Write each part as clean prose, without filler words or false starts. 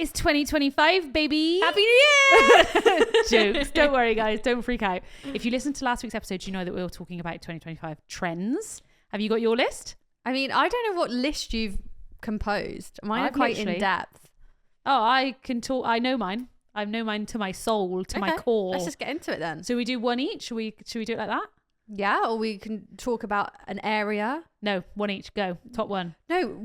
It's 2025, baby. Happy New Year! Jokes. Don't worry, guys. Don't freak out. If you listened to last week's episode, you know that we were talking about 2025 trends. Have you got your list? I mean, I don't know what list you've composed. Mine are quite in depth. Oh, I can talk. I know mine. I know mine to my soul, to my core. Let's just get into it then. So we do one each? Should we do it like that? Yeah, or we can talk about an area. No, one each. Go. Top one. No,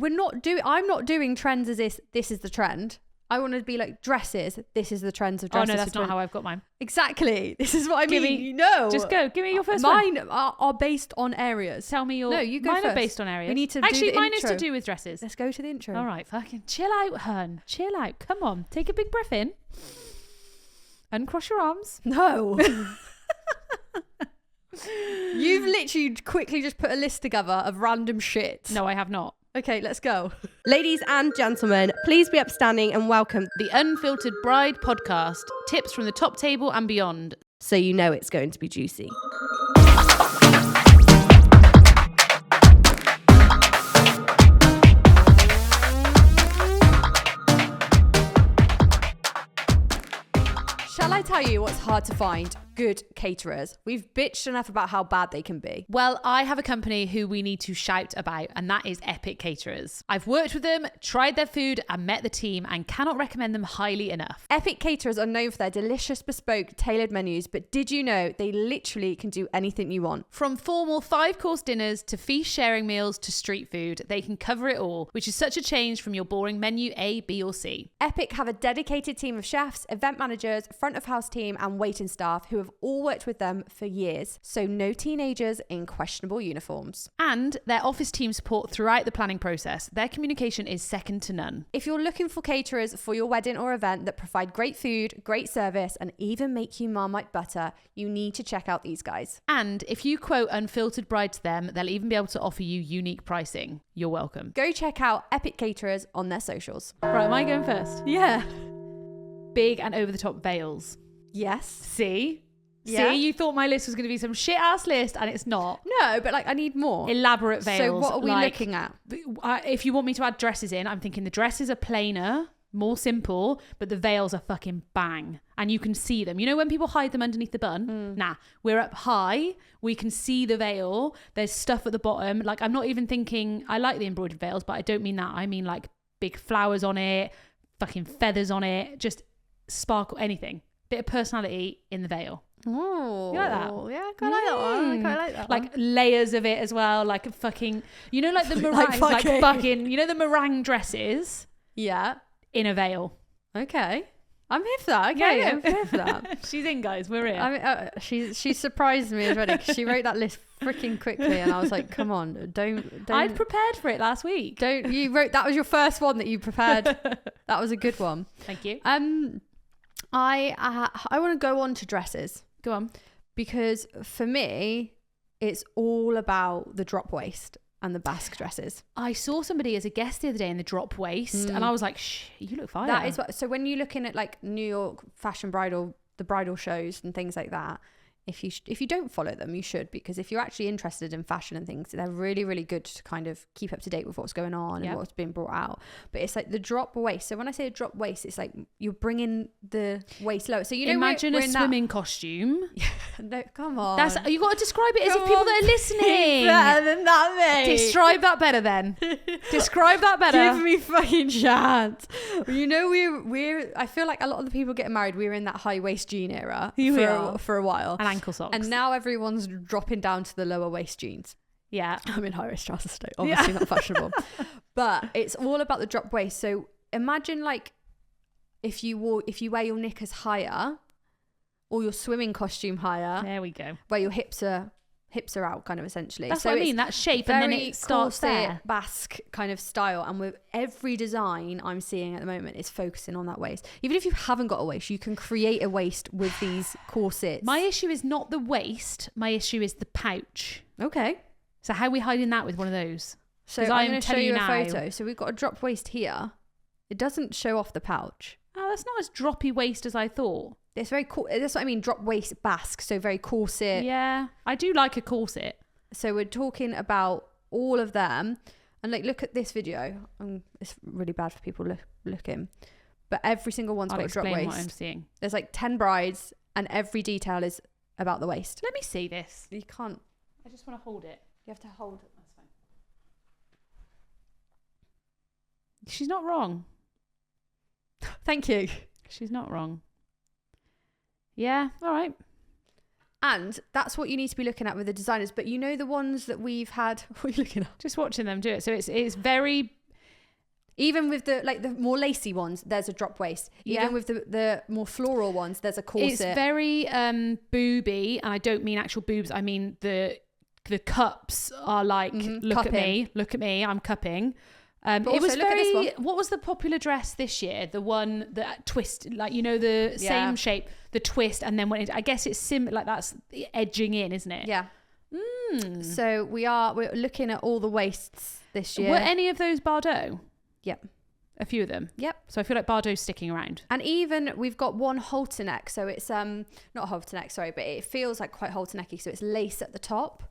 I'm not doing trends as this is the trend. I want to be like dresses. This is the trends of dresses. Oh no, that's not how I've got mine. Exactly. This is what I mean. You know. Just go. Give me your first one. Mine are based on areas. Tell me your. No, you go mine first. Are based on areas. We need to actually. Do the mine intro. is to do with dresses. Let's go to the intro. All right, fucking chill out, hun. Chill out. Come on, take a big breath in. Uncross your arms. No. You've literally quickly just put a list together of random shit. No, I have not. Okay, let's go. Ladies and gentlemen, please be upstanding and welcome the Unfiltered Bride Podcast. Tips from the top table and beyond. So you know it's going to be juicy. Shall I tell you what's hard to find? Good caterers. We've bitched enough about how bad they can be. Well, I have a company who we need to shout about, and that is Epic Caterers. I've worked with them, tried their food, and met the team, and cannot recommend them highly enough. Epic Caterers are known for their delicious, bespoke, tailored menus, but did you know they literally can do anything you want? From formal 5-course dinners to feast sharing meals to street food, they can cover it all, which is such a change from your boring menu A, B, or C. Epic have a dedicated team of chefs, event managers, front of house team, and waiting staff who have all worked with them for years, so no teenagers in questionable uniforms. And their office team support throughout the planning process. Their communication is second to none. If you're looking for caterers for your wedding or event that provide great food, great service, and even make you Marmite butter, you need to check out these guys. And if you quote Unfiltered Bride to them, they'll even be able to offer you unique pricing. You're welcome. Go check out Epic Caterers on their socials. Right, am I going first? Yeah. Big and over the top veils. Yes. See? Yeah. See, you thought my list was going to be some shit ass list, and it's not. No, but like I need more elaborate veils. So what are we looking at? If you want me to add dresses in, I'm thinking the dresses are plainer, more simple, but the veils are fucking bang, and you can see them. You know when people hide them underneath the bun? Nah, we're up high. We can see the veil. There's stuff at the bottom. Like I'm not even thinking. I like the embroidered veils, but I don't mean that. I mean like big flowers on it, fucking feathers on it, just sparkle, anything. Bit of personality in the veil. Oh, you like that? Yeah, I quite like that one. I quite like that one. Like layers of it as well, like fucking, you know, like the meringue, like fucking, you know, the meringue dresses. Yeah, in a veil. Okay, I'm here for that. Okay, yeah. I'm here for that. She's in, guys. We're here. I mean, she surprised me already because she wrote that list freaking quickly, and I was like, come on, don't. I'd prepared for it last week. You wrote that was your first one that you prepared. That was a good one. Thank you. I want to go on to dresses. Go on. Because for me, it's all about the drop waist and the basque dresses. I saw somebody as a guest the other day in the drop waist and I was like, you look fire. That is what, so when you're looking at like New York fashion bridal, the bridal shows and things like that, if you don't follow them, you should, because if you're actually interested in fashion and things, they're really, really good to kind of keep up to date with what's going on and what's being brought out. But it's like the drop waist. So when I say a drop waist, it's like you're bringing the waist lower. So you know, imagine a swimming costume. No, come on. That's, you got to describe it as if people that are listening. Better than that, mate. Describe that better then. Describe that better. Give me fucking chance. You know, we're. I feel like a lot of the people getting married, we were in that high waist jean era for a while. And ankle socks. And now everyone's dropping down to the lower waist jeans. Yeah. I'm in high waist trousers today. Obviously not fashionable. But it's all about the drop waist. So imagine like if you wear your knickers higher or your swimming costume higher. There we go. Where your hips are out, kind of, essentially. That's what I mean, that shape, and then it starts there. Basque kind of style, and with every design I'm seeing at the moment is focusing on that waist. Even if you haven't got a waist, you can create a waist with these corsets. My issue is not the waist, my issue is the pouch. Okay. So how are we hiding that with one of those? So I'm going to show you a photo. So we've got a drop waist here. It doesn't show off the pouch. Oh, that's not as droppy waist as I thought. It's very cool. That's what I mean. Drop waist basque. So very corset. Yeah, I do like a corset. So we're talking about all of them. And like, look at this video. It's really bad for people looking. but every single one's I'll got a drop explain what I'm waist. seeing. There's like 10 brides and every detail is about the waist. Let me see this. You can't, I just want to hold it. you have to hold it. That's fine. She's not wrong. Thank you. She's not wrong. Yeah, all right. And that's what you need to be looking at with the designers. But you know the ones that we've had, what are you looking at? Just watching them do it. So it's very... Even with the more lacy ones, there's a drop waist. Yeah. Even with the more floral ones, there's a corset. It's very booby, and I don't mean actual boobs. I mean the cups are like, look Cupping. at me, I'm cupping. It also, was look at this very... one. What was the popular dress this year? The one that twist, like, you know, the same shape, the twist, and then when it, I guess it's like that's edging in, isn't it? Yeah. So we're looking at all the waists this year. Were any of those Bardot? Yep. A few of them. Yep. So I feel like Bardot's sticking around. And even we've got one halter neck. So it's not halter neck, sorry, but it feels like quite halter necky. So it's lace at the top.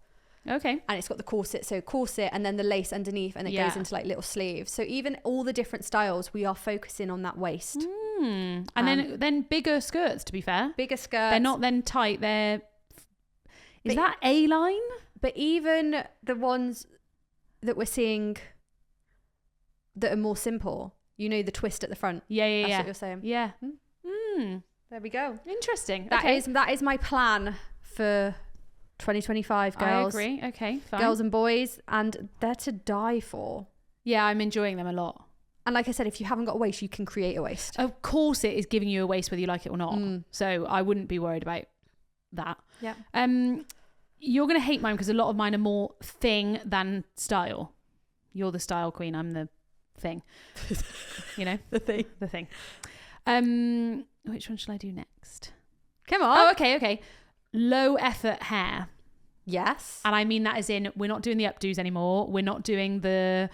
Okay. And it's got the corset. So corset and then the lace underneath, and it goes into like little sleeves. So even all the different styles, we are focusing on that waist. And then bigger skirts, to be fair. Bigger skirts. They're not then tight. Is But- that A-line? But even the ones that we're seeing that are more simple, you know, the twist at the front. Yeah. That's what you're saying. Yeah. There we go. Interesting. That is my plan for 2025, girls. I agree. Okay, fine. Girls and boys, and they're to die for. Yeah, I'm enjoying them a lot. And like I said, if you haven't got a waist, you can create a waist. Of course it is giving you a waist whether you like it or not. So I wouldn't be worried about that. Yeah. You're going to hate mine because a lot of mine are more thing than style. You're the style queen. I'm the thing. You know? The thing. Which one shall I do next? Come on. Oh, okay. Low effort hair. Yes. And I mean that as in we're not doing the updos anymore. We're not doing the...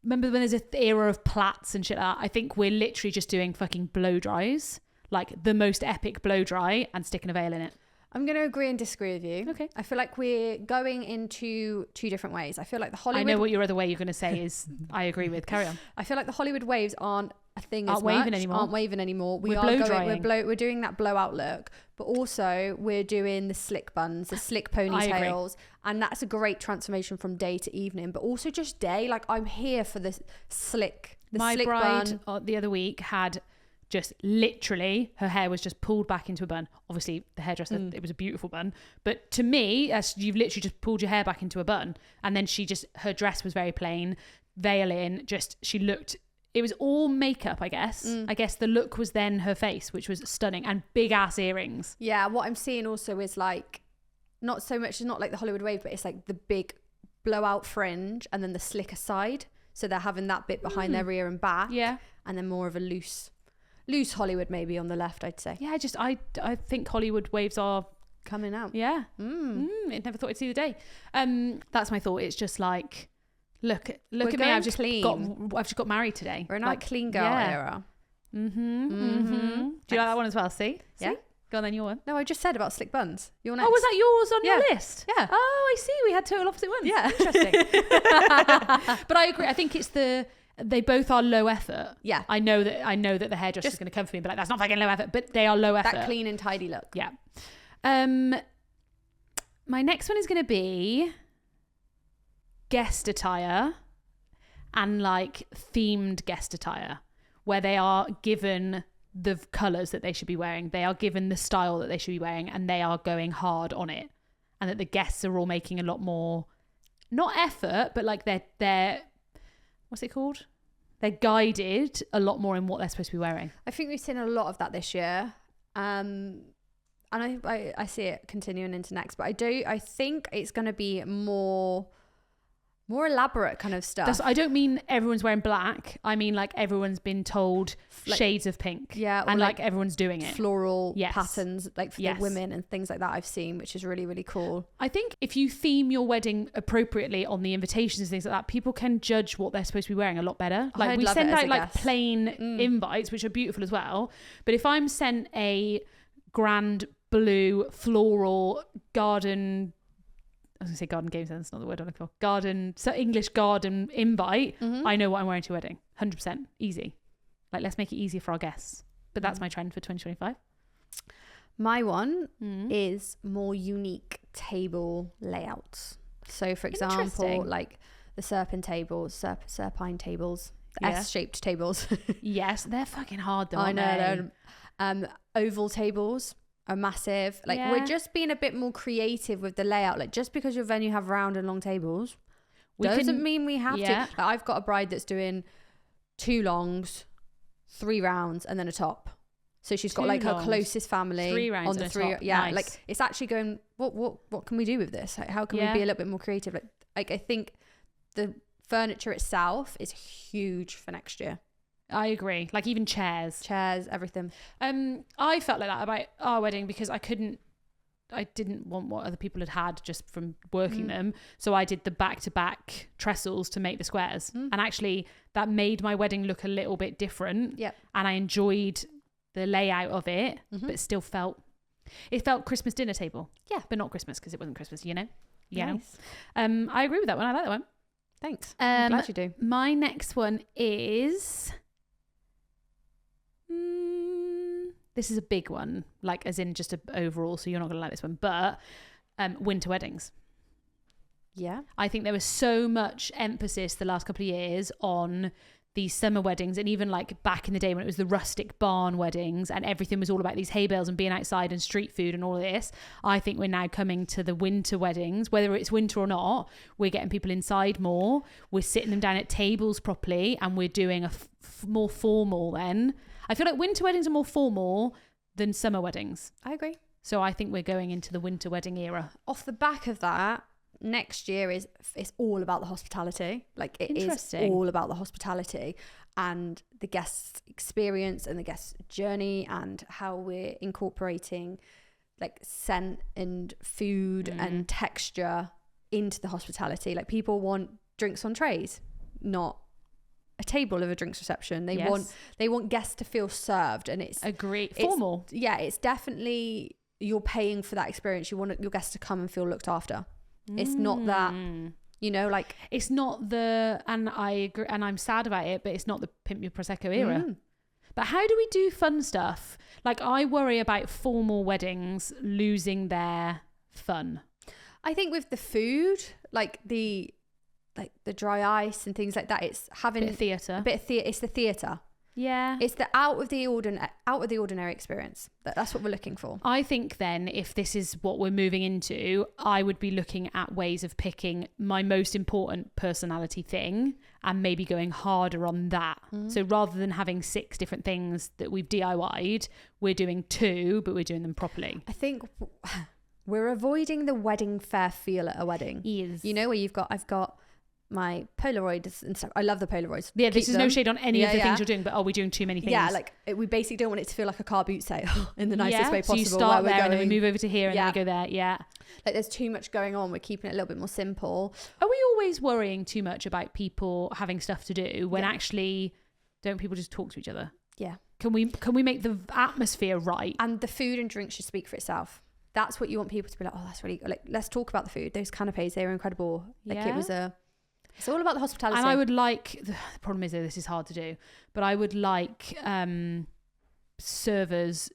Remember when there's an era of plaits and shit like that? I think we're literally just doing fucking blow dries. Like the most epic blow dry and sticking a veil in it. I'm going to agree and disagree with you. Okay. I feel like we're going into two different ways. I feel like the Hollywood... I know what your other way you're going to say is I agree with. Carry on. I feel like the Hollywood waves aren't a thing Aren't as much. waving anymore. Aren't waving anymore. We're blow drying. We're doing that blowout look, but also we're doing the slick buns, the slick ponytails, and that's a great transformation from day to evening, but also just day. Like I'm here for the slick My slick bride bun. the other week had just literally her hair was just pulled back into a bun. Obviously the hairdresser, it was a beautiful bun, but to me, as you've literally just pulled your hair back into a bun, and then her dress was very plain, veil in, she looked... It was all makeup, I guess. I guess the look was then her face, which was stunning, and big ass earrings. Yeah, what I'm seeing also is like, not so much, it's not like the Hollywood wave, but it's like the big blowout fringe and then the slicker side. So they're having that bit behind their ear and back. Yeah. And then more of a loose Hollywood maybe on the left, I'd say. Yeah, I think Hollywood waves are Coming out. Yeah. I never thought I'd see the day. That's my thought. It's just like, look at me. I've just got married today. We're in our clean girl era. Do you like that one as well? See? Yeah. Go on then, your one. No, I just said about slick buns. You're next. Oh, was that yours on your list? Yeah. Oh, I see. We had total opposite ones. Yeah. Interesting. But I agree. I think it's they both are low effort. Yeah. I know that the hairdresser is going to come for me and be like, that's not fucking low effort, but they are low effort. That clean and tidy look. Yeah. My next one is going to be guest attire and like themed guest attire, where they are given the colours that they should be wearing, they are given the style that they should be wearing, and they are going hard on it, and that the guests are all making a lot more, not effort, but like they're what's it called? They're guided a lot more in what they're supposed to be wearing. I think we've seen a lot of that this year. And I see it continuing into next, but I think it's going to be more elaborate kind of stuff. I don't mean everyone's wearing black. I mean like everyone's been told like, shades of pink. Yeah. And like everyone's doing it. Floral patterns like for the women and things like that I've seen, which is really, really cool. I think if you theme your wedding appropriately on the invitations and things like that, people can judge what they're supposed to be wearing a lot better. Like I'd we love send it as out a like guest. plain invites, which are beautiful as well. But if I'm sent a grand blue floral garden, I was going to say garden games, that's not the word I'm looking for. English garden invite. I know what I'm wearing to a wedding. 100%. Easy. Like, let's make it easier for our guests. But that's my trend for 2025. My one is more unique table layouts. So, for example, like the serpentine tables, the S-shaped tables. Yes, they're fucking hard though. I know. Oval tables are massive. Like, we're just being a bit more creative with the layout. Like, just because your venue have round and long tables doesn't mean we have to. Like, I've got a bride that's doing 2 longs, 3 rounds, and then a top. So she's got like her closest family 3 rounds on the and 3. top. Yeah, nice. like it's actually going. What can we do with this? Like, how can we be a little bit more creative? Like I think the furniture itself is huge for next year. I agree. Like even chairs, everything. I felt like that about our wedding because I didn't want what other people had just from working them. So I did the back-to-back trestles to make the squares. And actually that made my wedding look a little bit different. Yep. And I enjoyed the layout of it, but it felt Christmas dinner table. Yeah. But not Christmas because it wasn't Christmas, you know? Yeah. Nice. I agree with that one. I like that one. Thanks. I'm glad you do. My next one is... this is a big one, like as in just overall, so you're not going to like this one, but winter weddings. Yeah. I think there was so much emphasis the last couple of years on these summer weddings, and even like back in the day when it was the rustic barn weddings and everything was all about these hay bales and being outside and street food and all of this. I think we're now coming to the winter weddings, whether it's winter or not, we're getting people inside more, we're sitting them down at tables properly, and we're doing a more formal then. I feel like winter weddings are more formal than summer weddings. I agree. So I think we're going into the winter wedding era. Off the back of that, next year it's all about the hospitality. Like it is all about the hospitality and the guest experience and the guest journey and how we're incorporating like scent and food and texture into the hospitality. Like people want drinks on trays, not a table of a drinks reception. They want guests to feel served, and it's formal. It's definitely, you're paying for that experience. You want your guests to come and feel looked after. It's not that, you know, like it's not the, and I agree, and I'm sad about it, but it's not the pimp your prosecco era. But how do we do fun stuff? Like I worry about formal weddings losing their fun. I think with the food, like the dry ice and things like that, it's having a bit of theatre. It's the theatre. Yeah. It's the out of the ordinary experience. That's what we're looking for. I think then if this is what we're moving into, I would be looking at ways of picking my most important personality thing and maybe going harder on that. So rather than having 6 different things that we've DIY'd, we're doing 2, but we're doing them properly. I think we're avoiding the wedding fair feel at a wedding. Yes. You know, where I've got my Polaroids and stuff. I love the Polaroids. Yeah, this is no shade on any of the things you're doing, but are we doing too many things? Yeah, like we basically don't want it to feel like a car boot sale in the nicest way possible. So you start there and then we move over to here and then we go there. Yeah. Like there's too much going on. We're keeping it a little bit more simple. Are we always worrying too much about people having stuff to do when actually don't people just talk to each other? Yeah. Can we make the atmosphere right? And the food and drink should speak for itself. That's what you want people to be like, oh, that's really good. Like, let's talk about the food. Those canapes, they were incredible. Like it's all about the hospitality. And I would like, the problem is that this is hard to do, but I would like servers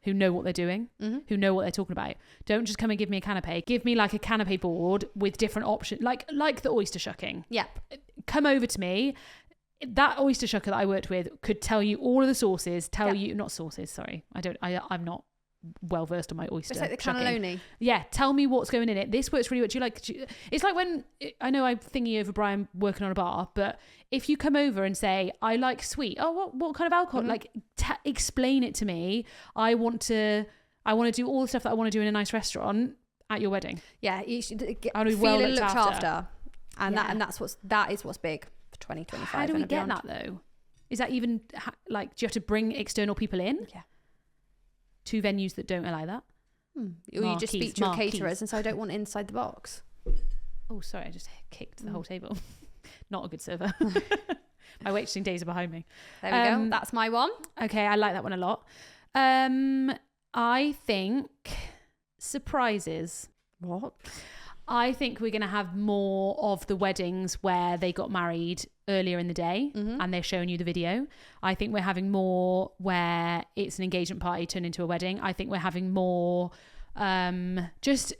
who know what they're doing, who know what they're talking about. Don't just come and give me a canapé. Give me like a canapé board with different options, like the oyster shucking. Yeah. Come over to me. That oyster shucker that I worked with could tell you all of the sauces, not sauces, sorry. I'm not well versed on my oyster. It's like the cannelloni. Yeah, tell me what's going in it. This works really well. It's like when I know I'm thinking over Brian working on a bar, but if you come over and say I like sweet, what kind of alcohol? Like explain it to me. I want to do all the stuff that I want to do in a nice restaurant at your wedding. Yeah, you should feel looked after. And that is what's big for 2025. How do we get that though? Is that even like, do you have to bring external people in? Yeah. 2 venues that don't allow that. Or you just speak to your caterers and say, I don't want inside the box. Oh, sorry, I just kicked the whole table. Not a good server. My waitressing days are behind me. There we go. That's my one. Okay, I like that one a lot. I think surprises. What? I think we're going to have more of the weddings where they got married earlier in the day and they're showing you the video. I think we're having more where it's an engagement party turned into a wedding. I think we're having more just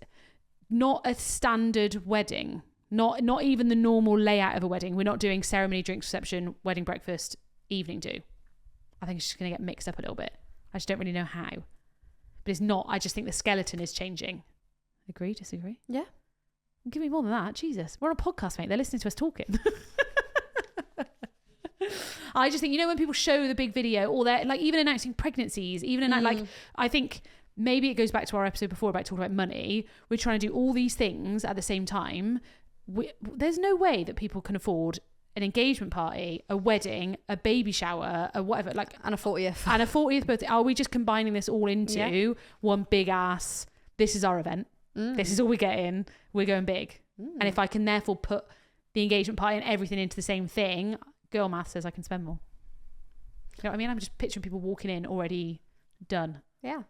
not a standard wedding, not even the normal layout of a wedding. We're not doing ceremony, drinks, reception, wedding, breakfast, evening do. I think it's just going to get mixed up a little bit. I just don't really know how. But it's not. I just think the skeleton is changing. Agree? Disagree? Yeah. Give me more than that. Jesus. We're on a podcast, mate. They're listening to us talking. I just think, when people show the big video or they're like even announcing pregnancies, I think maybe it goes back to our episode before about talking about money. We're trying to do all these things at the same time. There's no way that people can afford an engagement party, a wedding, a baby shower, a whatever, and a 40th. And a 40th birthday. Are we just combining this all into one big ass, this is our event. This is all we get in. We're going big. And if I can therefore put the engagement party and everything into the same thing, girl math says I can spend more. You know what I mean? I'm just picturing people walking in already done. Yeah.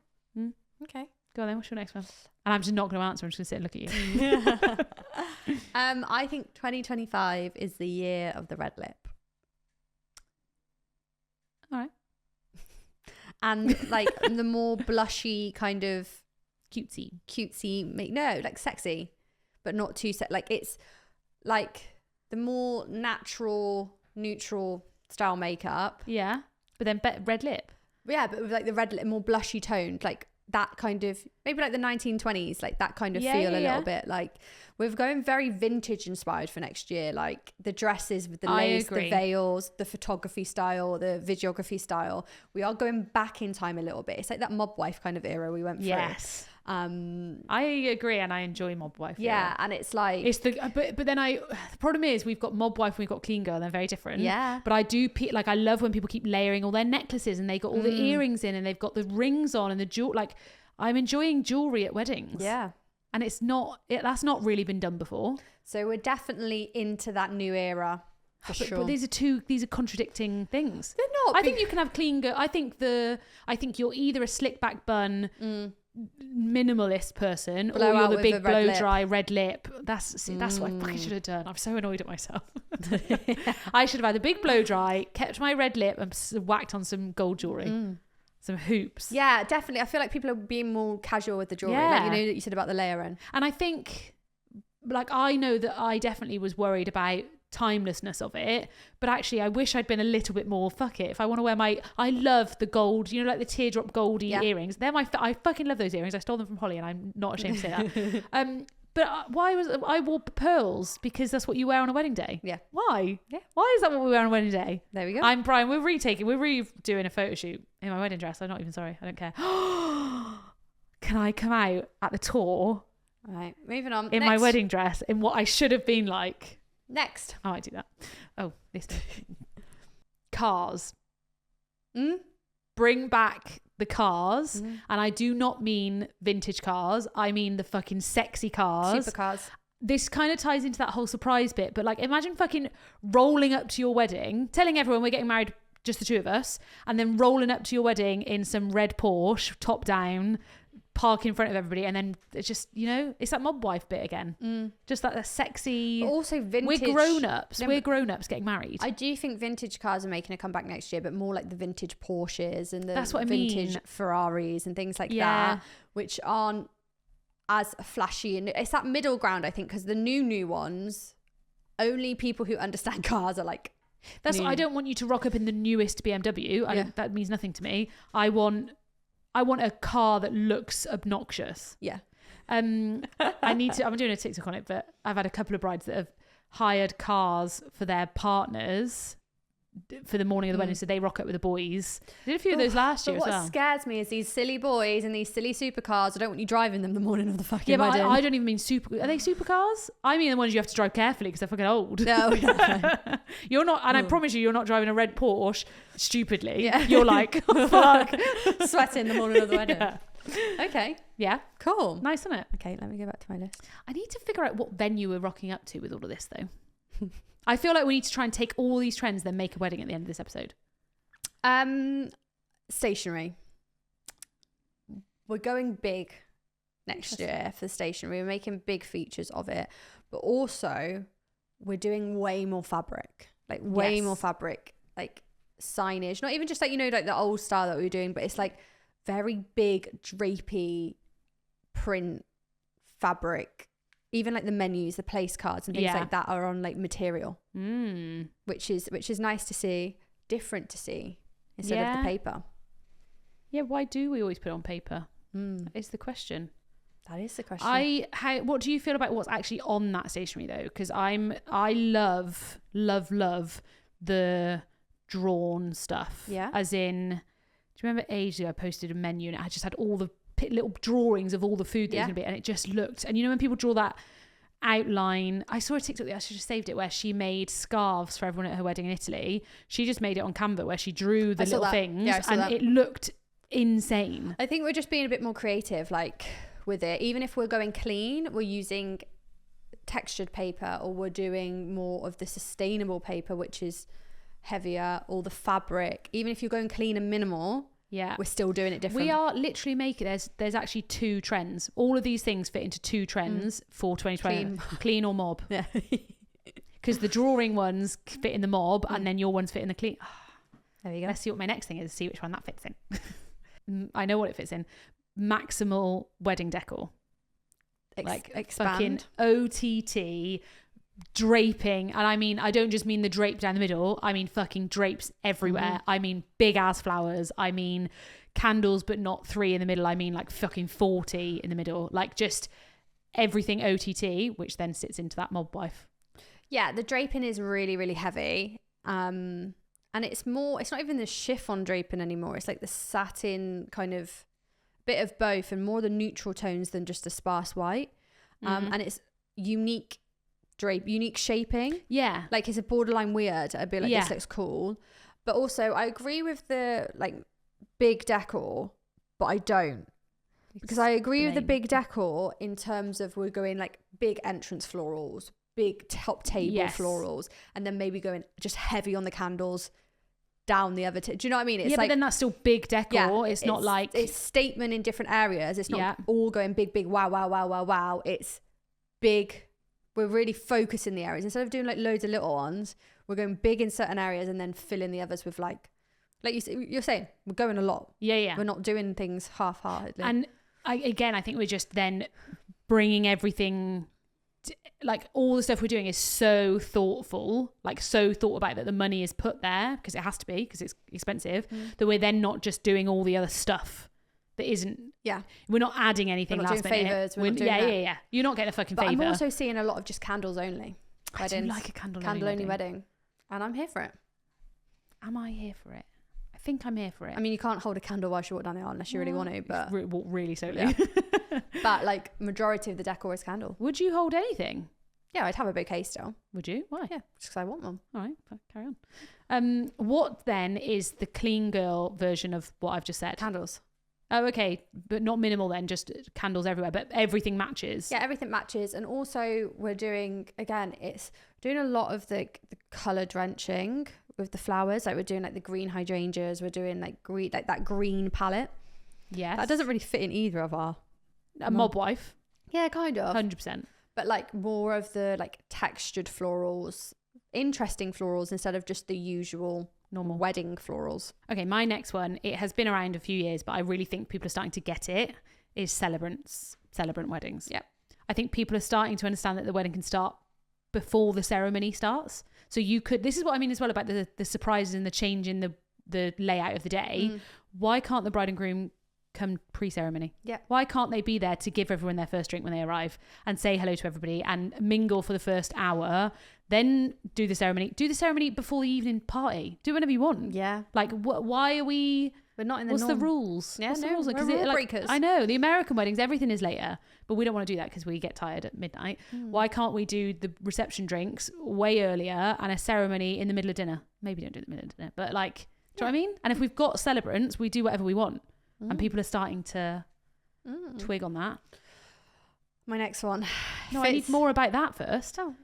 Okay. Go on then. What's your next one? And I'm just not going to answer. I'm just going to sit and look at you. I think 2025 is the year of the red lip. All right. And the more blushy kind of cutesy, sexy, but not too it's the more natural, neutral style makeup. Yeah. But then red lip. Yeah, but with the red lip, more blushy toned, that kind of, maybe the 1920s, that kind of feel a little bit. We're going very vintage inspired for next year, the dresses with the lace, the veils, the photography style, the videography style. We are going back in time a little bit. It's that mob wife kind of era we went through. Yes. I agree, and I enjoy mob wife. Yeah, and it's but then the problem is we've got mob wife and we've got clean girl. They're very different. Yeah. But I do I love when people keep layering all their necklaces and they got all the earrings in and they've got the rings on and the jewel. I'm enjoying jewelry at weddings. Yeah. And that's not really been done before. So we're definitely into that new era. Sure. But these are contradicting things. They're not. I think you can have clean girl. I think you're either a slick back bun minimalist person or you're the big blow dry red lip. That's what I fucking should have done. I'm so annoyed at myself. I should have had the big blow dry, kept my red lip and whacked on some gold jewelry. Some hoops. Yeah, definitely. I feel like people are being more casual with the jewelry. Yeah. That you said about the layering. And I think I know that I definitely was worried about timelessness of it, but actually I wish I'd been a little bit more fuck it. If I want to wear I love the gold, the teardrop goldy earrings. They're I fucking love those earrings. I stole them from Holly and I'm not ashamed to say that. But I wore pearls because that's what you wear on a wedding day. Yeah. Why? Yeah. Why is that what we wear on a wedding day? There we go. I'm Brian. We're redoing a photo shoot in my wedding dress. I'm not even sorry. I don't care. Can I come out at the tour? All right. Moving on. In my wedding dress in what I should have been like. Next. I might do that. Oh, this thing. Cars. Bring back the cars. And I do not mean vintage cars. I mean the fucking sexy cars. Supercars. This kind of ties into that whole surprise bit. But imagine fucking rolling up to your wedding, telling everyone we're getting married, just the two of us, and then rolling up to your wedding in some red Porsche, top down, park in front of everybody, and then it's just it's that mob wife bit again. Just that sexy. But also vintage. We're grown-ups. We're grown-ups getting married. I do think vintage cars are making a comeback next year, but more the vintage Porsches and the That's what vintage Ferraris and things like that, which aren't as flashy. And it's that middle ground, I think, because the new ones, only people who understand cars are that's what I don't want you to rock up in the newest BMW. That means nothing to me. I want a car that looks obnoxious. Yeah. I'm doing a TikTok on it, but I've had a couple of brides that have hired cars for their partners for the morning of the wedding, so they rock up with the boys. I did a few of those last year as well. What scares me is these silly boys and these silly supercars. I don't want you driving them the morning of the fucking wedding. Yeah, but I don't even mean are they supercars? I mean the ones you have to drive carefully because they're fucking old. No. You're not, and I promise you're not driving a red Porsche stupidly. Yeah. You're oh, fuck. Sweating the morning of the wedding. Yeah. Okay. Yeah. Cool. Nice, isn't it? Okay, let me go back to my list. I need to figure out what venue we're rocking up to with all of this though. I feel like we need to try and take all these trends, then make a wedding at the end of this episode. Stationery. We're going big. next year for the stationery. We're making big features of it, but also we're doing way more fabric, like way more fabric, like signage, not even just like, you know, like the old style that we were doing, but it's like very big drapey print fabric. Even like the menus, the place cards and things like that are on like material, which is nice to see, different to see instead of the paper. Yeah, why do we always put it on paper? Is the question. That is the question. What do you feel about what's actually on that stationery though? Because I love the drawn stuff. Yeah. As in, do you remember ages ago I posted a menu and I just had all the little drawings of all the food that was gonna be, and it just looked. And you know when people draw that outline, I saw a TikTok I should have saved it, where she made scarves for everyone at her wedding in Italy. She just made it on Canva where she drew the little things, and it looked insane. I think we're just being a bit more creative, like with it. Even if we're going clean, we're using textured paper, or we're doing more of the sustainable paper, which is heavier, or the fabric. Even if you're going clean and minimal, we're still doing it different. We are literally making, there's actually 2 trends. All of these things fit into 2 trends for 2020. Clean or mob. Yeah. Because the drawing ones fit in the mob, and then your ones fit in the clean. There you go. Let's see what my next thing is, see which one that fits in. I know what it fits in. Maximal wedding decor. Like expand. Fucking OTT draping, and I mean, I don't just mean the drape down the middle, I mean fucking drapes everywhere. I mean big ass flowers, I mean candles, but not 3 in the middle, I mean like fucking 40 in the middle, like just everything OTT, which then sits into that mob wife. Yeah, the draping is really, really heavy, and it's not even the chiffon draping anymore, it's like the satin kind of bit of both, and more the neutral tones than just a sparse white. And it's unique shaping. Yeah, like it's a borderline weird. I'd be like, this looks cool, but also I agree with the like big decor, but I don't, because I agree with the big decor in terms of we're going like big entrance florals, big top table florals, and then maybe going just heavy on the candles down the other do you know what I mean? It's but then that's still big decor. It's not like it's statement in different areas. It's not all going big wow. It's big. We're really focusing the areas instead of doing like loads of little ones. We're going big in certain areas and then filling the others with like you're saying, we're going a lot. We're not doing things half-heartedly. And I think we're just then bringing everything like all the stuff we're doing is so thoughtful, like so thought about, that the money is put there because it has to be, because it's expensive, that we're then not just doing all the other stuff that isn't, we're not adding anything we're not last doing minute. Favors, we're not doing that. You're not getting a fucking but favour. I'm also seeing a lot of just candles only weddings. I do like a candle only wedding, and I'm here for it. Am I here for it? I think I'm here for it. I mean, you can't hold a candle while you walk down the aisle unless you really want to, but really slowly. But like majority of the decor is candle. Would you hold anything? Yeah, I'd have a bouquet still. Would you? Why? Yeah, just because I want one. All right, carry on. What then is the clean girl version of what I've just said? Candles. Oh, okay, but not minimal then, just candles everywhere, but everything matches. Yeah, everything matches. And also we're doing, again, it's doing a lot of the colour drenching with the flowers. Like we're doing like the green hydrangeas, we're doing like green, like that green palette. Yes. That doesn't really fit in either of our... A mob wife. Yeah, kind of. 100%. But like more of the like textured florals, interesting florals instead of just the usual normal wedding florals. Okay, my next one, it has been around a few years, but I really think people are starting to get it, is celebrant weddings. Yeah. I think people are starting to understand that the wedding can start before the ceremony starts. So you could, this is what I mean as well about the surprises and the change in the layout of the day. Why can't the bride and groom come pre-ceremony? Yeah. Why can't they be there to give everyone their first drink when they arrive and say hello to everybody and mingle for the first hour, then do the ceremony before the evening party, do whatever you want. Yeah. Like why are we're not in the what's norm. The rules? Yeah, what's no, the rules? we're rule breakers. I know the American weddings, everything is later, but we don't want to do that because we get tired at midnight. Why can't we do the reception drinks way earlier and a ceremony in the middle of dinner? Maybe don't do it in the middle of dinner, but like, do you know what I mean? And if we've got celebrants, we do whatever we want. And people are starting to twig on that. My next one. No, I need more about that first. Oh,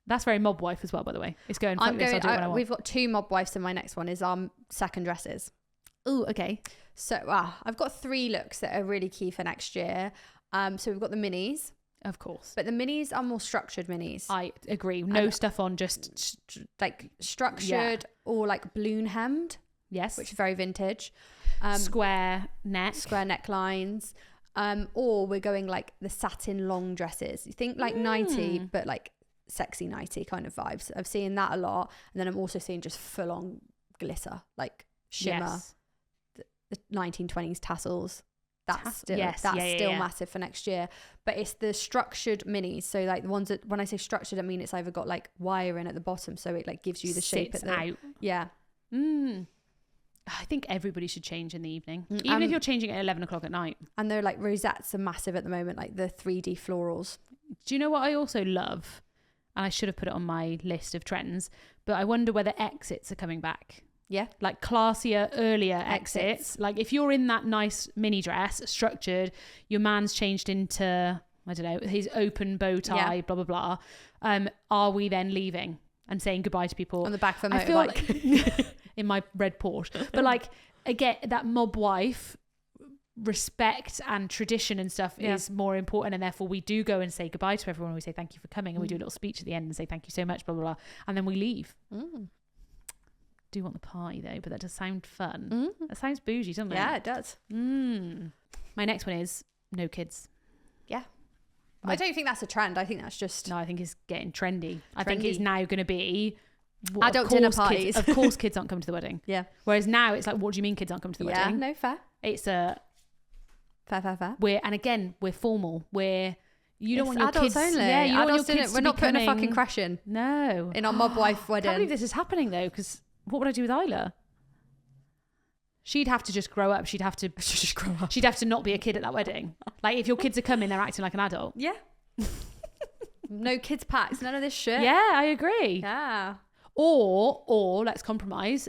that's very mob wife as well, by the way. It's going. I'll do it when I want. We've got 2 mob wives, and my next one is second dresses. Oh, okay. So I've got 3 looks that are really key for next year. So we've got the minis. Of course. But the minis are more structured minis. I agree. No stuff on, just like structured or like balloon hemmed. Yes. Which is very vintage. Square necklines. Or we're going like the satin long dresses. You think like 90, but like sexy 90 kind of vibes. I've seen that a lot. And then I'm also seeing just full on glitter, like shimmer, the 1920s tassels. That's still massive for next year. But it's the structured minis. So like the ones that, when I say structured, I mean it's either got like wiring at the bottom, so it like gives you the shape at the out. Yeah. I think everybody should change in the evening, even if you're changing at 11 o'clock at night. And they're like rosettes are massive at the moment, like the 3D florals. Do you know what I also love? And I should have put it on my list of trends, but I wonder whether exits are coming back. Yeah. Like classier, earlier exits. Like if you're in that nice mini dress, structured, your man's changed into, I don't know, his open bow tie, blah, blah, blah. Are we then leaving and saying goodbye to people? On the back of a motorbike. In my red Porsche. But like, again, that mob wife respect and tradition and stuff is more important, and therefore we do go and say goodbye to everyone. We say thank you for coming, and we do a little speech at the end and say thank you so much, blah, blah, blah. And then we leave. Do want the party though, but that does sound fun. That sounds bougie, doesn't it? Yeah, it does. My next one is no kids. Yeah. I don't think that's a trend. I think that's just... No, I think it's getting trendy. I think it's now going to be... adult dinner parties. Of course kids aren't coming to the wedding. Yeah. Whereas now it's like, what do you mean kids aren't coming to the wedding? Yeah, no, fair. It's a... Fair. And again, we're formal. You don't want your adults kids... only. Yeah, you don't adults want your kids we're not putting a fucking crash in. No. In our mob wife I wedding. can't believe this is happening though, because what would I do with Isla? She'd have to just grow up. She'd have to not be a kid at that wedding. Like if your kids are coming, they're acting like an adult. Yeah. No kids packs, none of this shit. Yeah, I agree. Yeah. Or let's compromise.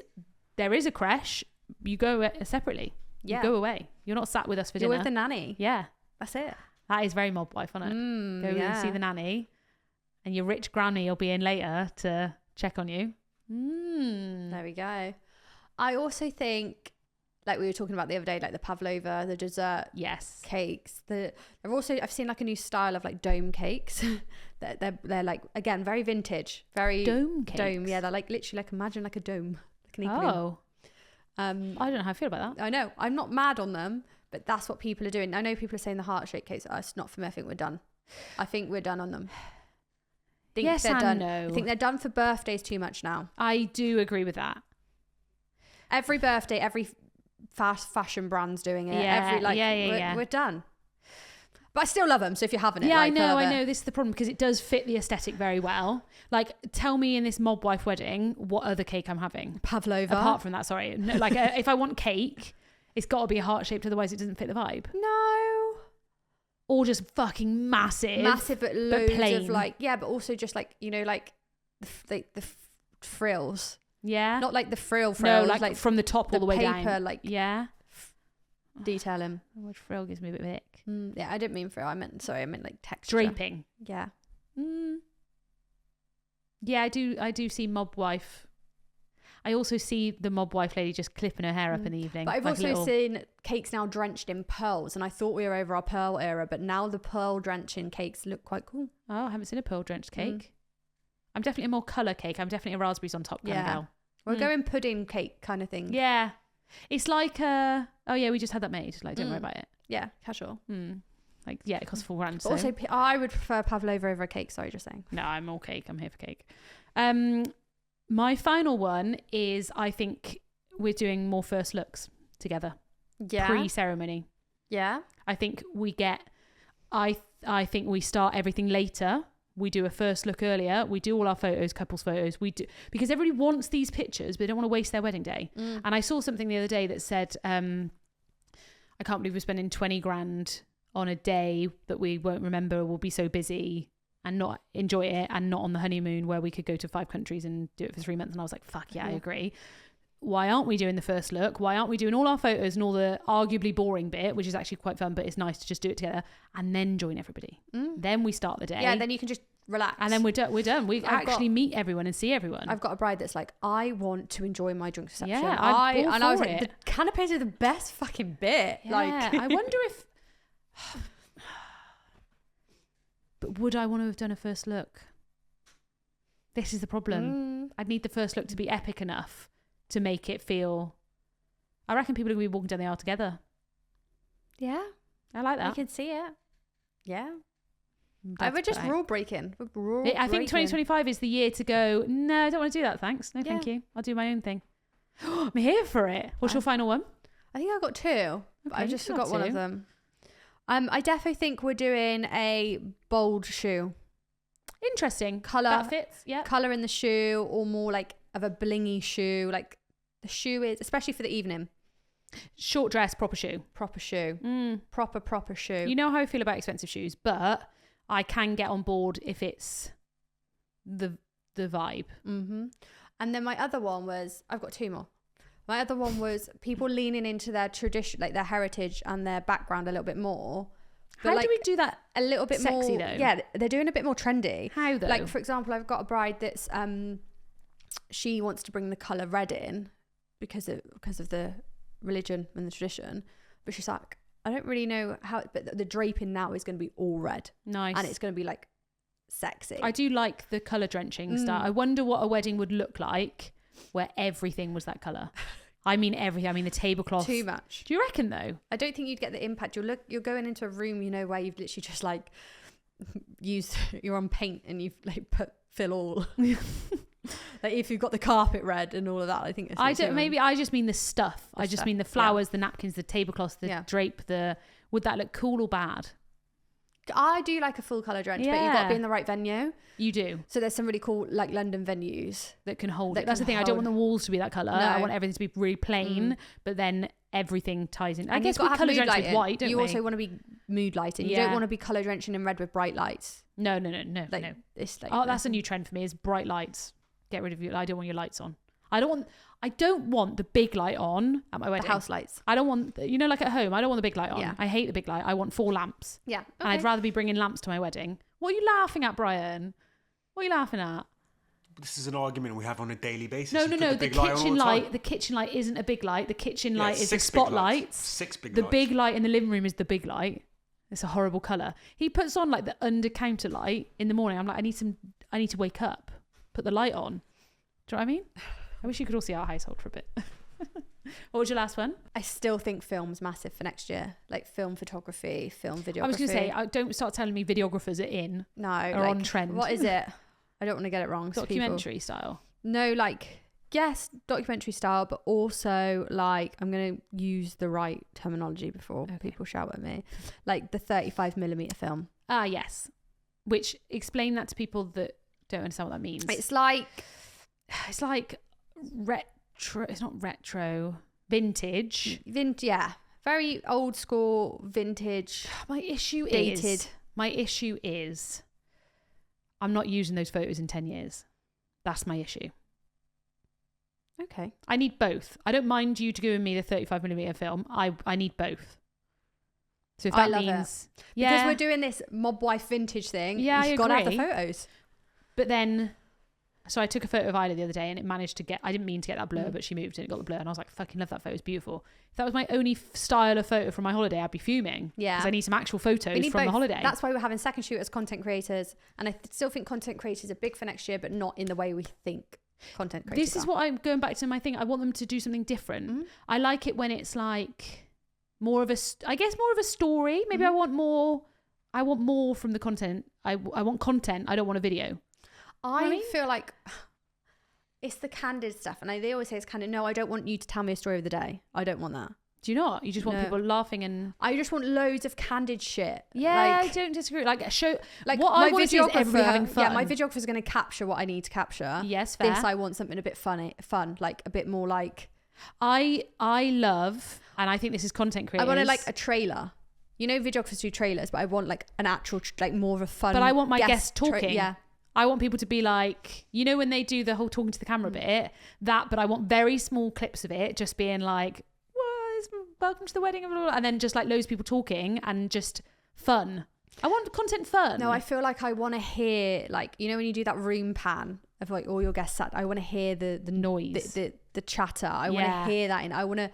There is a creche. You go separately. You go away. You're not sat with us for dinner. You're with the nanny. Yeah. That's it. That is very mob wife, isn't it? Go and see the nanny, and your rich granny will be in later to check on you. There we go. I also think, like we were talking about the other day, like the pavlova, the dessert cakes. I've seen like a new style of like dome cakes. they're like, again, very vintage, very dome cakes. Yeah, they're like literally like, imagine like a dome, like an igloo. I don't know how I feel about that. I know, I'm not mad on them, but that's what people are doing. I know people are saying the heart-shaped cakes. It's not for me. I think we're done. I think we're done on them. Yes and done. no. I think they're done for birthdays too much now. I do agree with that. Every birthday, every fast fashion brand's doing it. Yeah. We're done. But I still love them. So if you're having it, yeah, I know. This is the problem because it does fit the aesthetic very well. Like, tell me in this mob wife wedding what other cake I'm having. Pavlova. Apart from that, sorry. No, like, if I want cake, it's got to be heart shaped. Otherwise, it doesn't fit the vibe. No. Or just fucking massive, but loads plain. of like, yeah, but also just like, you know, like the frills. Yeah. Not like the frills. No, like from the top all the way paper, down. like detailing. The word frill gives me a bit of ick. Yeah, I didn't mean frill. I meant like texture. Draping. Yeah. Yeah, I do see mob wife. I also see the mob wife lady just clipping her hair up in the evening. But I've also seen cakes now drenched in pearls, and I thought we were over our pearl era, but now the pearl drenching cakes look quite cool. Oh, I haven't seen a pearl drenched cake. I'm definitely a more colour cake. I'm definitely a raspberries on top kind of girl. We're going pudding cake kind of thing. Yeah. It's like, oh yeah, we just had that made. Like, don't worry about it. Yeah, casual. Like, yeah, it costs $4,000. So. Also, I would prefer pavlova over a cake. Sorry, just saying. No, I'm all cake. I'm here for cake. My final one is, I think we're doing more first looks together. Yeah. Pre-ceremony. Yeah. I think we get, I think we start everything later. We do a first look earlier. We do all our photos, couples photos. We do, because everybody wants these pictures, but they don't want to waste their wedding day. And I saw something the other day that said, I can't believe we're spending 20 grand on a day that we won't remember. We'll be so busy and not enjoy it, and not on the honeymoon where we could go to 5 countries and do it for 3 months. And I was like, fuck yeah, I agree. Why aren't we doing the first look? Why aren't we doing all our photos and all the arguably boring bit, which is actually quite fun, but it's nice to just do it together, and then join everybody. Then we start the day. Yeah, then you can just relax. And then we're done. We actually meet everyone and see everyone. I've got a bride that's like, I want to enjoy my drink reception. Yeah, I was like, the canapes are the best fucking bit. Yeah, like, I wonder if... would I want to have done a first look? This is the problem. I'd need the first look to be epic enough to make it feel... I reckon people are going to be walking down the aisle together. Yeah. I like that. I can see it. Yeah. That's We're just great. rule breaking. I think 2025 is the year to go, no, I don't want to do that, thanks. No, thank you. I'll do my own thing. I'm here for it. What's your final one? I think I've got 2. But Okay, I just you can forgot have one 2. of them. I definitely think we're doing a bold shoe. Interesting. Colour. That fits, yeah. Colour in the shoe, or more like of a blingy shoe. Like the shoe is, especially for the evening. Short dress, proper shoe. Proper shoe. Proper shoe. You know how I feel about expensive shoes, but I can get on board if it's the vibe. And then my other one was, I've got 2 more. My other one was people leaning into their tradition, like their heritage and their background a little bit more. How do we do that a little bit sexy, more? though? Yeah, they're doing a bit more trendy. How though? Like, for example, I've got a bride that's she wants to bring the colour red in because of the religion and the tradition, but she's like, I don't really know how, but the draping now is going to be all red. Nice. And it's going to be like sexy. I do like the colour drenching style. I wonder what a wedding would look like where everything was that colour. I mean everything. I mean the tablecloth. Too much. Do you reckon though? I don't think you'd get the impact. You're going into a room, you know, where you've literally just like you're on paint and you've like fill all. Like if you've got the carpet red and all of that, I think it's I just mean the stuff. I just mean the flowers, the napkins, the tablecloths, the drape, would that look cool or bad? I do like a full colour drench, but you've got to be in the right venue. You do. So there's some really cool like London venues that can hold it. That's the thing. I don't want the walls to be that colour. No. I want everything to be really plain, but then everything ties in. I and guess we we colour drench with white, don't you we? also want to be mood lighting. You don't want to be colour drenching in red with bright lights. No. Like, it's like, that's a new trend for me is bright lights. Get rid of your... I don't want your lights on. I don't want the big light on at my wedding. The house lights. I don't want... You know, like at home, I don't want the big light on. Yeah. I hate the big light. I want 4 lamps. Yeah. Okay. And I'd rather be bringing lamps to my wedding. What are you laughing at, Brian? What are you laughing at? This is an argument we have on a daily basis. No. The kitchen light. The kitchen light isn't a big light. The kitchen light is the 6 big spotlights. 6 big The lights. big light in the living room is the big light. It's a horrible colour. He puts on like the under counter light in the morning. I'm like, I need to wake up. Put the light on. Do you know what I mean? I wish you could all see our household for a bit. What was your last one? I still think film's massive for next year. Like film photography, film videography. I was going to say, don't start telling me videographers are in. No. Are on trend. What is it? I don't want to get it wrong. Documentary style. No, like, yes, documentary style, but also like, I'm going to use the right terminology before people shout at me. Like the 35mm film. Ah, yes. Which, explain that to people that don't understand what that means. It's like retro. It's not retro. Vintage. Yeah. Very old school, vintage. My issue dated. is I'm not using those photos in 10 years. That's my issue. Okay. I need both. I don't mind you to giving me the 35mm film. I need both. So if that means... Yeah. Because we're doing this mob wife vintage thing. Yeah, you've got to have the photos. But then... So I took a photo of Isla the other day and it managed to get... I didn't mean to get that blur, but she moved and it got the blur. And I was like, fucking love that photo. It's beautiful. If that was my only style of photo from my holiday, I'd be fuming. Yeah. Because I need some actual photos from the holiday. That's why we're having second shoot as content creators. And I still think content creators are big for next year, but not in the way we think content creators This is what I'm going back to my thing. I want them to do something different. Mm-hmm. I like it when it's like more of a story. Maybe I want more from the content. I want content. I don't want a video. I feel like it's the candid stuff. And they always say it's candid. No, I don't want you to tell me a story of the day. I don't want that. Do you not? You just want people laughing and... I just want loads of candid shit. Yeah, I don't disagree. Like a show... Like what I want to see is everybody having fun. Yeah, my videographer's going to capture what I need to capture. Yes, fair. This I want something a bit fun, like a bit more like... I love, and I think this is content creators. I want like a trailer. You know, videographers do trailers, but I want like an actual, like more of a fun... But I want my guests talking. Yeah. I want people to be like, you know, when they do the whole talking to the camera bit, but I want very small clips of it just being like, welcome to the wedding, and then just like loads of people talking and just fun. I want content fun. No, I feel like I want to hear, like, you know, when you do that room pan of like all your guests sat, I want to hear the noise, the chatter. I want to hear that, and I want to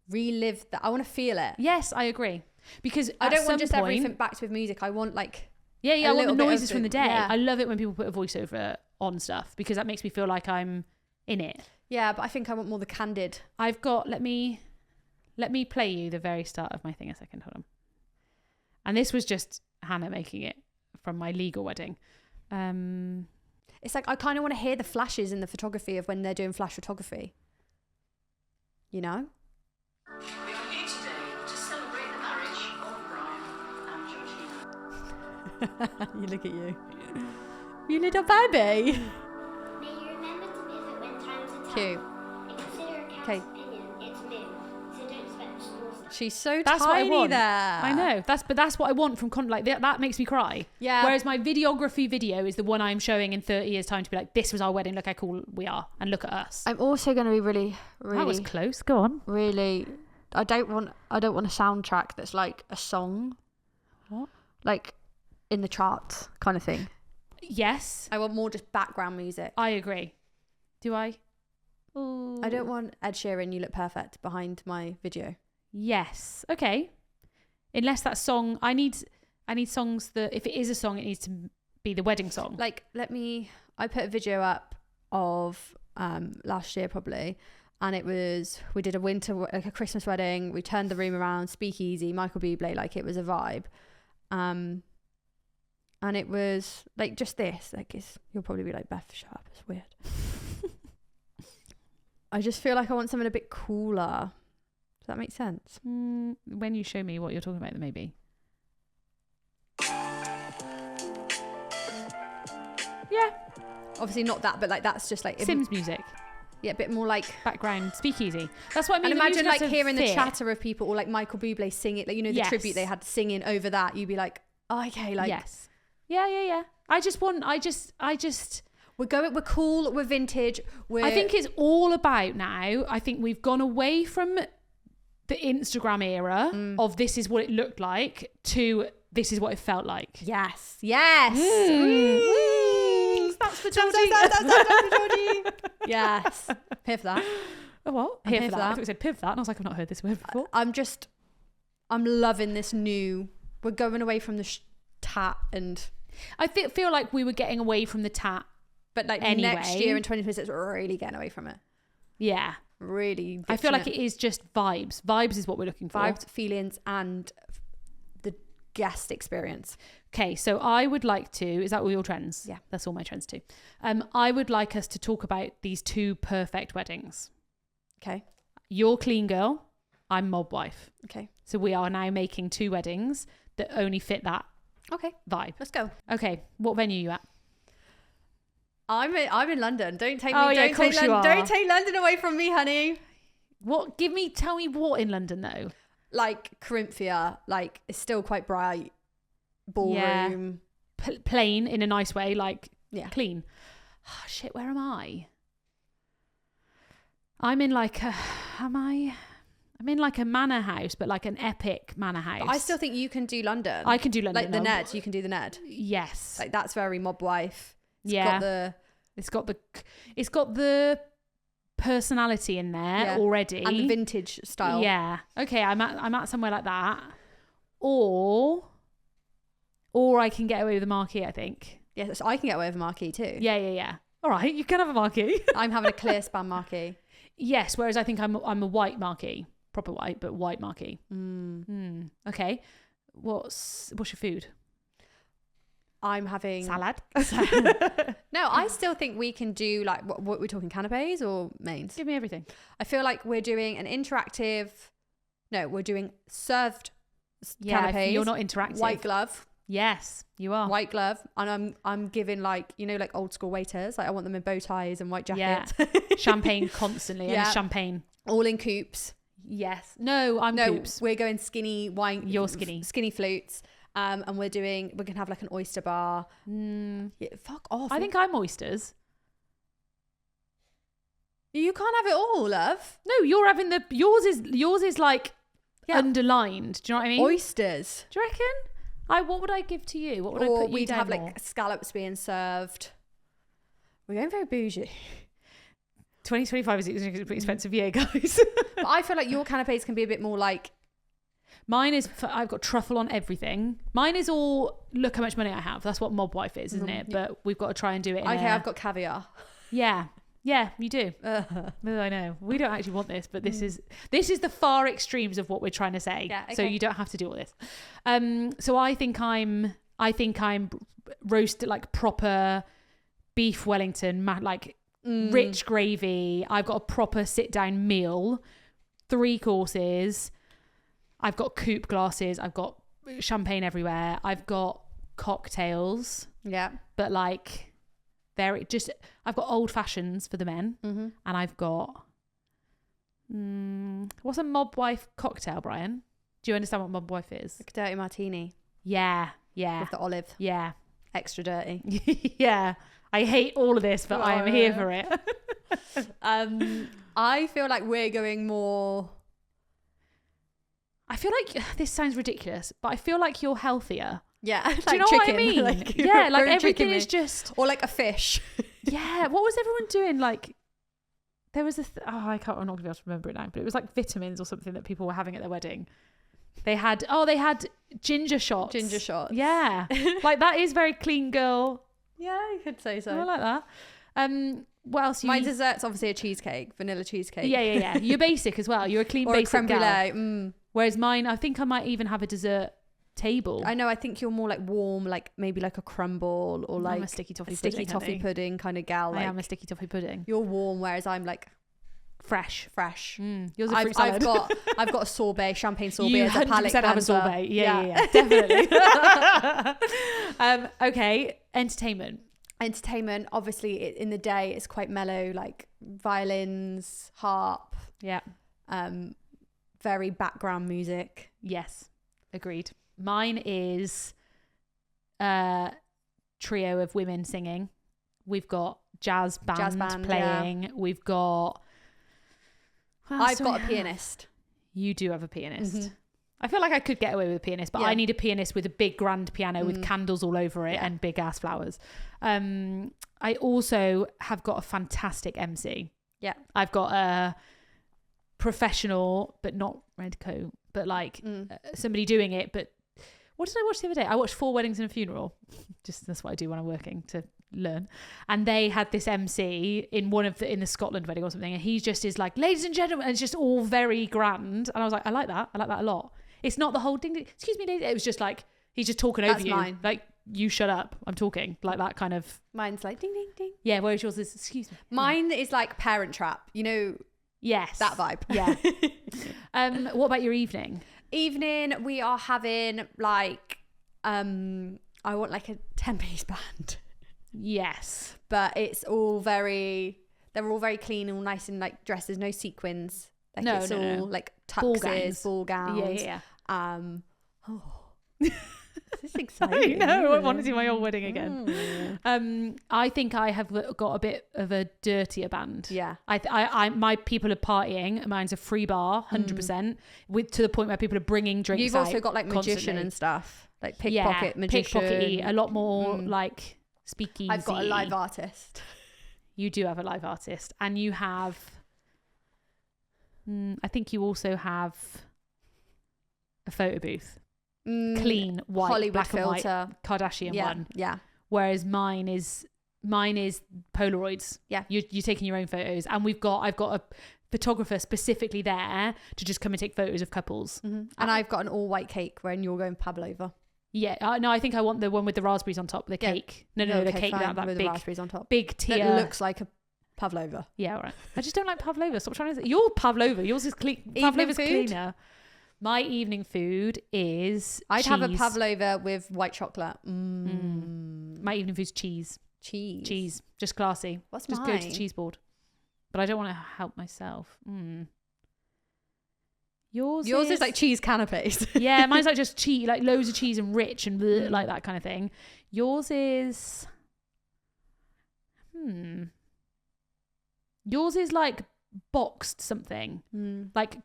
relive that. I want to feel it. Yes, I agree. Because I don't want just everything backed with music. I want like... Yeah, I want the little bit of noises from the day. yeah. I love it when people put a voiceover on stuff because that makes me feel like I'm in it. Yeah, but I think I want more the candid. I've got, let me play you the very start of my thing a second. Hold on. And this was just Hannah making it from my legal wedding. It's like I kind of want to hear the flashes in the photography of when they're doing flash photography. You know? We are here today to celebrate the marriage of Brian and Georgie. You look at you. You little baby. May you remember to pivot when times are tough. Cute. And consider a cat's Okay. opinion its moon, so don't expect small stuff. She's so That's what I tiny want. there. I know. That's what I want from like that makes me cry. Yeah. Whereas my videography video is the one I'm showing in 30 years time to be like, this was our wedding. Look how cool we are. And look at us. I'm also going to be really That was close. Go on. really I don't want a soundtrack that's like a song. What? Like in the charts kind of thing. Yes, I want more just background music. I agree. Do I? Ooh. I don't want Ed Sheeran, You Look Perfect behind my video. Yes. Okay. Unless that song, I need songs that if it is a song, it needs to be the wedding song. Like I put a video up of last year probably, and it was, we did a Christmas wedding, we turned the room around, speakeasy, Michael Bublé, like it was a vibe. And it was like just this, like you'll probably be like, Beth, shut up, it's weird. I just feel like I want something a bit cooler. Does that make sense? When you show me what you're talking about, then maybe. Yeah. Obviously not that, but like that's just like Sims music. Yeah, a bit more like Background speakeasy. That's what I mean. and the imagine music like has to hearing the fit. chatter of people or like Michael Bublé singing, like, you know, the Yes. tribute they had singing over that. You'd be like, oh, okay, like Yes. Yeah. I just we're cool, we're vintage. I think it's all about now. I think we've gone away from the Instagram era of this is what it looked like to this is what it felt like. yes. That's for That's Georgie. for Georgie. Yes. Here for that. Oh, what? I'm Here here for for that. I that. thought it said piv that, and I was like, I've not heard this word before. I'm loving this new, we're going away from the tat and, I feel like we were getting away from the tat. but like Anyway. next year in 2026, we're really getting away from it. Yeah. Really. I feel like ditching it is just vibes. Vibes is what we're looking for. vibes, feelings, and the guest experience. Okay, so I would like to, is that all your trends? Yeah. That's all my trends too. I would like us to talk about these two perfect weddings. Okay. You're clean girl, I'm mob wife. Okay. So we are now making two weddings that only fit that Okay. vibe. Let's go. Okay, what venue are you at? I'm in London. Don't take me. Oh, yeah, don't of course take you London. are. Don't take London away from me, honey. Tell me what in London though? Like Corinthia, like it's still quite bright. Ballroom. Plain in a nice way, like Yeah. clean. Oh, shit, where am I? I'm in like a manor house, but like an epic manor house. But I still think you can do London. I can do London. like the though. Ned. You can do the Ned. Yes. Like that's very mob wife. It's yeah. got It's got the personality in there Yeah. already. and the vintage style. Yeah. Okay, I'm at somewhere like that. Or I can get away with a marquee, I think. Yeah. So I can get away with a marquee too. Yeah. All right, you can have a marquee. I'm having a clear span marquee. Yes, whereas I think I'm a white marquee. Proper white, but white marquee. Okay. What's your food? I'm having Salad. No, I still think we can do like what we're talking, canapes or mains. Give me everything. I feel like we're doing an interactive. No, we're doing served Yeah, canapes. if you're not interactive. White glove, Yes, you are. white glove, and I'm giving like, you know, like old school waiters. Like I want them in bow ties and white Yeah. jackets. Champagne constantly. Yeah. And champagne. All in coupes. Yes. No, I'm No, coops. we're going skinny wine. You're skinny. Skinny flutes. And we're gonna have like an oyster bar. Yeah, fuck off. I think I'm oysters. you can't have it all, love. No, you're having yours is like Yeah. underlined. Do you know what I mean? Oysters. Do you reckon? What would I give to you? What would I Or put you we'd down have more? like scallops being served. We're going very bougie. 2025 is an expensive year, guys. But I feel like your canapes can be a bit more like Mine is, I've got truffle on everything. Mine is all, look how much money I have. That's what mob wife is, isn't it? But we've got to try and do it in Okay, I've got caviar. Yeah. Yeah, you do. I know. We don't actually want this, but this is the far extremes of what we're trying to say. Yeah, okay. So you don't have to do all this. So I think I'm roasted like proper beef Wellington, like rich gravy. I've got a proper sit down meal, 3 courses. I've got coupe glasses. I've got champagne everywhere. I've got cocktails. Yeah. But like I've got old fashions for the men, and I've got what's a mob wife cocktail, Brian? Do you understand what mob wife is? Like a dirty martini. Yeah. With the olive. Yeah. Extra dirty. Yeah. I hate all of this, but I am here for it. I feel like we're going more... I feel like this sounds ridiculous, but I feel like you're healthier. Yeah. Do you know what I mean? Like, yeah, like very everything chicken-y. is just... Or like a fish. Yeah. What was everyone doing? Like, there was I'm not going to be able to remember it now, but it was like vitamins or something that people were having at their wedding. They had ginger shots. Ginger shots. Yeah. Like that is very clean girl. Yeah, you could say so. I like that. What else? My dessert's obviously a cheesecake, vanilla cheesecake. Yeah. You're basic as well. You're a clean or basic a creme gal. brulee. Whereas mine, I think I might even have a dessert table. I know. I think you're more like warm, like maybe like a crumble or like I'm a sticky toffee pudding kind of gal. I like, am a sticky toffee pudding. You're warm, whereas I'm like Fresh. Yours Yours a fruit salad. I've got a sorbet, champagne sorbet. You as a palate 100% have a cleanser. sorbet. Yeah, definitely. Okay, entertainment. Entertainment, obviously, in the day, it's quite mellow, like violins, harp. Yeah. Very background music. Yes, agreed. Mine is a trio of women singing. We've got jazz band playing. Yeah. We've got... I've got a pianist. You do have a pianist. I feel like I could get away with a pianist, but I need a pianist with a big grand piano with candles all over it and big ass flowers. I also have got a fantastic MC. Yeah. I've got a professional, but not Redco, but like somebody doing it. But what did I watch the other day? I watched 4 Weddings and a Funeral. Just that's what I do when I'm working to learn. And they had this MC in in the Scotland wedding or something, and he just is like, ladies and gentlemen, and it's just all very grand. And I was like, I like that a lot. It's not the whole ding, excuse me, ladies. It was just like he's just talking over you. Mine. Like, you shut up, I'm talking, like that kind of. Mine's like ding ding ding. Yeah, whereas yours is excuse me. Mine is like Parent Trap, you know. Yes, that vibe. Yeah. What about your evening? Evening, we are having like I want like a 10-piece band. Yes, but it's all they're all very clean, all nice and like dresses, no sequins. Like it's all like tuxes, ball gowns. Yeah. This is exciting. I know. I want to do my old wedding again. I think I have got a bit of a dirtier band. Yeah. I my people are partying. Mine's a free bar, 100%. To the point where people are bringing drinks. You've also got like magician constantly. And stuff, like pickpocket, magician, pickpockety, a lot more like speakeasy. I've got a live artist. You do have a live artist, and you have. I think you also have a photo booth. Clean white Hollywood black filter and white Kardashian one. Yeah. Whereas mine is Polaroids. Yeah. You're taking your own photos, and I've got a photographer specifically there to just come and take photos of couples. And I've got an all white cake when you're going pavlova. Yeah. No, I think I want the one with the raspberries on top. The cake. No, the cake that with big the raspberries on top. Big tier. That looks like a pavlova. Yeah, all right. I just don't like pavlova. Stop trying to. You're pavlova. Yours is clean. Pavlova's cleaner. My evening food is I'd cheese. have a pavlova with white chocolate. My evening food's cheese. Cheese. Just classy. What's just mine? go to the cheese board. But I don't want to help myself. Yours is like cheese canapes. Yeah, mine's like just cheese, like loads of cheese and rich and bleh, like that kind of thing. Yours is Yours is like boxed something, like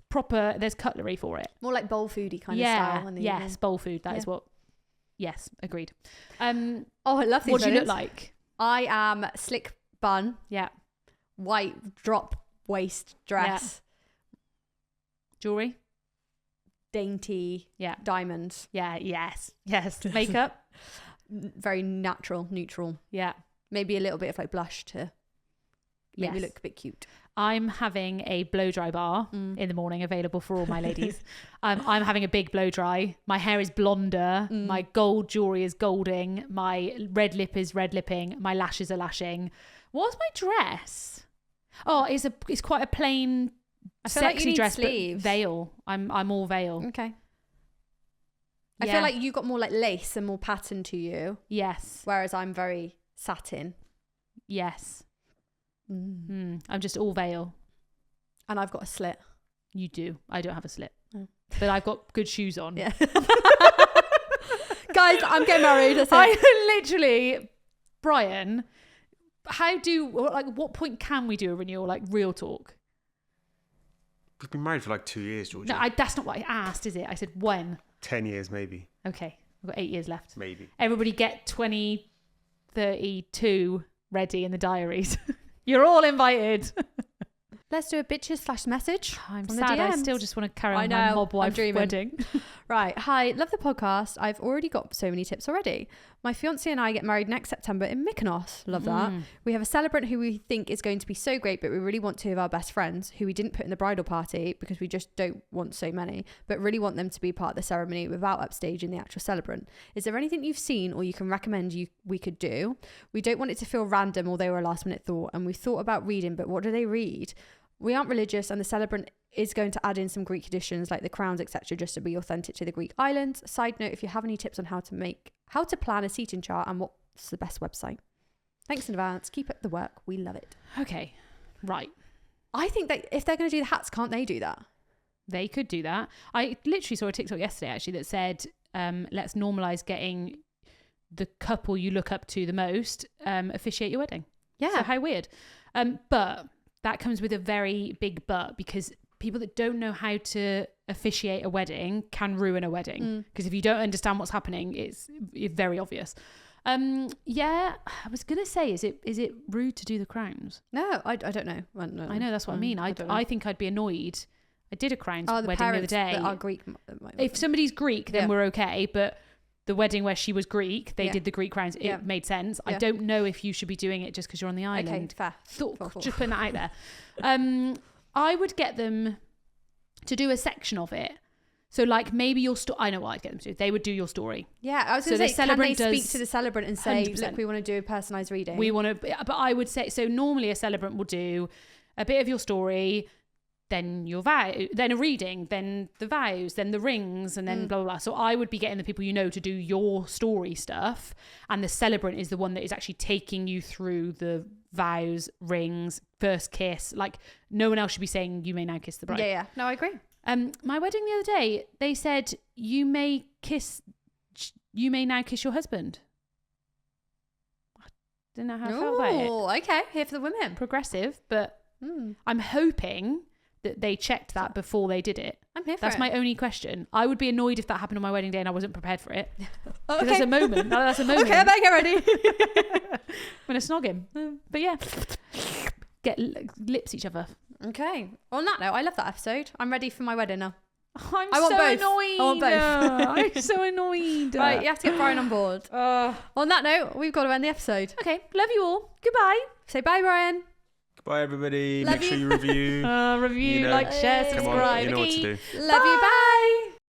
proper. There's cutlery for it. More like bowl foody kind of style. Yes, bowl food. That is what. Yes, agreed. I love these. What do you look like? I am slick bun. Yeah. White drop waist dress. Yeah. Jewelry. dainty Yeah. diamonds. Yeah. Yes. Makeup. Very natural, neutral. Yeah. Maybe a little bit of like blush to maybe Yes. look a bit cute. I'm having a blow dry bar in the morning available for all my ladies. I'm having a big blow dry. My hair is blonder. My gold jewelry is golding. My red lip is red lipping. My lashes are lashing. What's my dress? Oh, it's quite a plain, I feel like you sexy need dress, sleeves. but veil. I'm all veil. Okay. I Yeah. feel like you got more like lace and more pattern to you, Yes. whereas I'm very satin. Yes. I'm just all veil. And I've got a slit. You do. I don't have a slit. Oh. But I've got good shoes on. Yeah. Guys, I'm getting married. That's it. I literally, Brian, what point can we do a renewal? Like real talk. We've been married for like 2 years, Georgie. No, that's not what I asked, is it? I said when. 10 years, maybe. Okay. We've got 8 years left. Maybe. Everybody get 2032 ready in the diaries. You're all invited. Let's do a bitches / message. I'm from the sad. I DMs. still just want to carry I on my know, mob wife I'm dreaming. wedding. Right. Hi. Love the podcast. I've already got so many tips already. My fiance and I get married next September in Mykonos. Love that. We have a celebrant who we think is going to be so great, but we really want two of our best friends who we didn't put in the bridal party because we just don't want so many, but really want them to be part of the ceremony without upstaging the actual celebrant. Is there anything you've seen or you can recommend we could do? We don't want it to feel random or they were a last minute thought, and we thought about reading, but what do they read? We aren't religious, and the celebrant is going to add in some Greek additions like the crowns, etc., just to be authentic to the Greek islands. Side note, if you have any tips on how to plan a seating chart and what's the best website. Thanks in advance. Keep up the work. We love it. Okay. Right. I think that if they're going to do the hats, can't they do that? They could do that. I literally saw a TikTok yesterday actually that said, let's normalize getting the couple you look up to the most officiate your wedding. Yeah. So how weird. But that comes with a very big but, because people that don't know how to officiate a wedding can ruin a wedding. Because if you don't understand what's happening, it's very obvious. Yeah, I was gonna say, is it rude to do the crowns? No, I don't know. I know, that's what I mean. I think I'd be annoyed. I did a crowns wedding the other day. that are Greek. If somebody's Greek, then Yeah. we're okay. But the wedding where she was Greek, they Yeah. did the Greek crowns. It Yeah. made sense. I Yeah. don't know if you should be doing it just because you're on the Okay, island. fair. Cool. Just putting that out there. I would get them to do a section of it. So like maybe your story. I know what I'd get them to do. They would do your story. Yeah, I was So going the to say, can they celebrant speak does to the celebrant and say, 100%. look, we want to do a personalised reading? We want to, but I would say, so normally a celebrant will do a bit of your story, then your vow, then a reading, then the vows, then the rings, and then blah, blah, blah. So I would be getting the people you know to do your story stuff. And the celebrant is the one that is actually taking you through the vows, rings, first kiss. Like no one else should be saying, you may now kiss the bride. Yeah. No, I agree. My wedding the other day, they said, you may now kiss your husband. I didn't know how I felt about it. Oh, okay. Here for the women. Progressive, but I'm hoping that they checked that before they did it. I'm here for That's it. my only question. I would be annoyed if that happened on my wedding day and I wasn't prepared for it. Oh, Because that's a moment. That's a moment. Okay, I better get ready. I'm going to snog him. But yeah, get lips each other. Okay. On that note, I love that episode. I'm ready for my wedding now. I'm I want so both. annoyed. I want both. I'm so annoyed. Right, you have to get Brian on board. On that note, we've got to end the episode. Okay, love you all. Goodbye. Say bye, Brian. Goodbye, everybody. Love Make sure you. you review. Review, You know. like, share, Come on, subscribe. you know what to Okay. do. Love you. Bye.